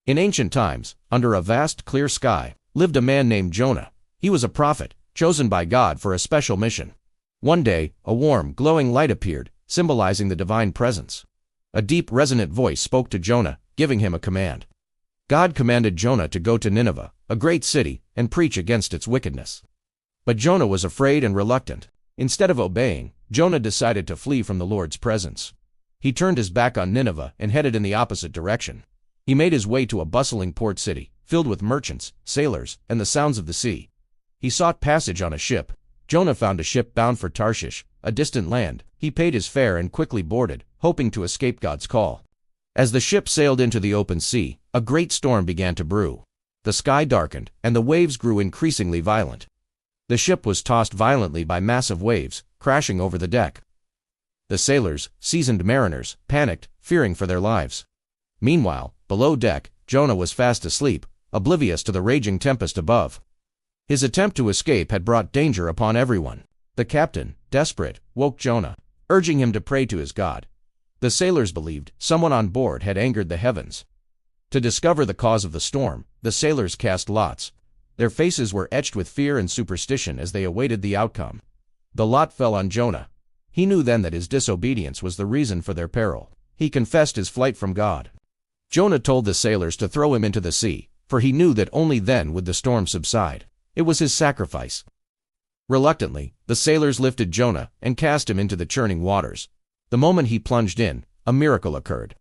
In ancient times, under a vast clear sky, lived a man named Jonah. He was a prophet, chosen by God for a special mission. One day, a warm, glowing light appeared, symbolizing the divine presence. A deep, resonant voice spoke to Jonah, giving him a command. God commanded Jonah to go to Nineveh, a great city, and preach against its wickedness. But Jonah was afraid and reluctant. Instead of obeying, Jonah decided to flee from the Lord's presence. He turned his back on Nineveh and headed in the opposite direction. He made his way to a bustling port city, filled with merchants, sailors, and the sounds of the sea. He sought passage on a ship. Jonah found a ship bound for Tarshish, a distant land. He paid his fare and quickly boarded, hoping to escape God's call. As the ship sailed into the open sea, a great storm began to brew. The sky darkened, and the waves grew increasingly violent. The ship was tossed violently by massive waves, crashing over the deck. The sailors, seasoned mariners, panicked, fearing for their lives. Meanwhile, below deck, Jonah was fast asleep, oblivious to the raging tempest above. His attempt to escape had brought danger upon everyone. The captain, desperate, woke Jonah, urging him to pray to his God. The sailors believed someone on board had angered the heavens. To discover the cause of the storm, the sailors cast lots. Their faces were etched with fear and superstition as they awaited the outcome. The lot fell on Jonah. He knew then that his disobedience was the reason for their peril. He confessed his flight from God. Jonah told the sailors to throw him into the sea, for he knew that only then would the storm subside. It was his sacrifice. Reluctantly, the sailors lifted Jonah and cast him into the churning waters. The moment he plunged in, a miracle occurred.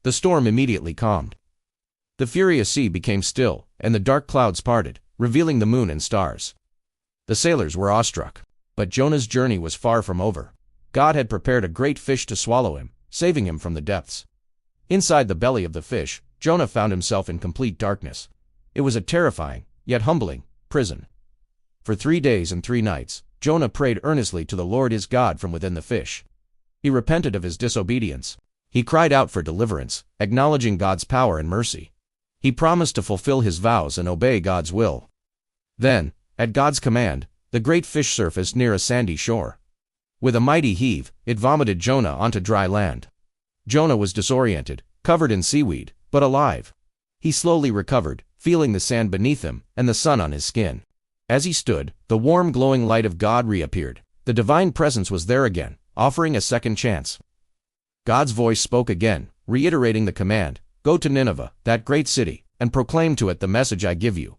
The storm immediately calmed. The furious sea became still, and the dark clouds parted, revealing the moon and stars. The sailors were awestruck. But Jonah's journey was far from over. God had prepared a great fish to swallow him, saving him from the depths. Inside the belly of the fish, Jonah found himself in complete darkness. It was a terrifying, yet humbling, prison. For 3 days and 3 nights, Jonah prayed earnestly to the Lord his God from within the fish. He repented of his disobedience. He cried out for deliverance, acknowledging God's power and mercy. He promised to fulfill his vows and obey God's will. Then, at God's command, the great fish surfaced near a sandy shore. With a mighty heave, it vomited Jonah onto dry land. Jonah was disoriented, covered in seaweed, but alive. He slowly recovered, feeling the sand beneath him and the sun on his skin. As he stood, the warm glowing light of God reappeared. The divine presence was there again, offering a second chance. God's voice spoke again, reiterating the command, "Go to Nineveh, that great city, and proclaim to it the message I give you."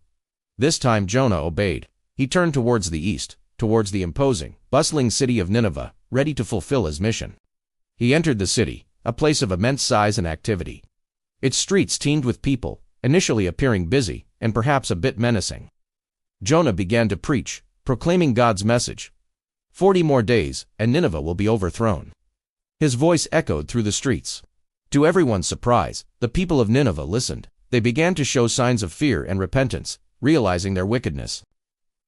This time Jonah obeyed. He turned towards the east, towards the imposing, bustling city of Nineveh, ready to fulfill his mission. He entered the city, a place of immense size and activity. Its streets teemed with people, initially appearing busy, and perhaps a bit menacing. Jonah began to preach, proclaiming God's message. 40 more days, and Nineveh will be overthrown. His voice echoed through the streets. To everyone's surprise, the people of Nineveh listened. They began to show signs of fear and repentance, realizing their wickedness.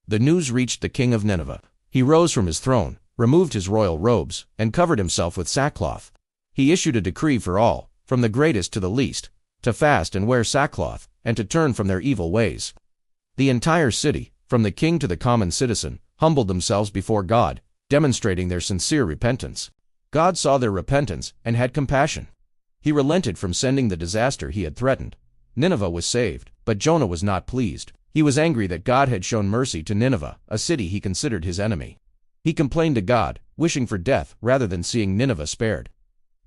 The news reached the king of Nineveh. He rose from his throne, removed his royal robes, and covered himself with sackcloth. He issued a decree for all, from the greatest to the least, to fast and wear sackcloth, and to turn from their evil ways. The entire city, from the king to the common citizen, humbled themselves before God, demonstrating their sincere repentance. God saw their repentance and had compassion. He relented from sending the disaster he had threatened. Nineveh was saved, but Jonah was not pleased. He was angry that God had shown mercy to Nineveh, a city he considered his enemy. He complained to God, wishing for death rather than seeing Nineveh spared.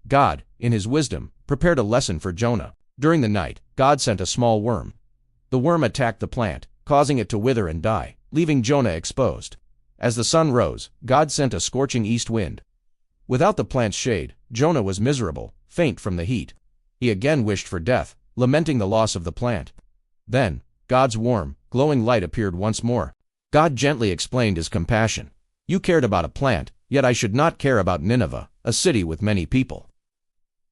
God, in his wisdom, prepared a lesson for Jonah. During the night, God sent a small worm. The worm attacked the plant, causing it to wither and die, leaving Jonah exposed. As the sun rose, God sent a scorching east wind. Without the plant's shade, Jonah was miserable, faint from the heat. He again wished for death, lamenting the loss of the plant. Then, God's warm, glowing light appeared once more. God gently explained his compassion. "You cared about a plant, yet I should not care about Nineveh, a city with many people."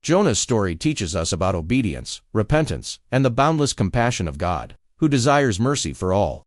Jonah's story teaches us about obedience, repentance, and the boundless compassion of God, who desires mercy for all.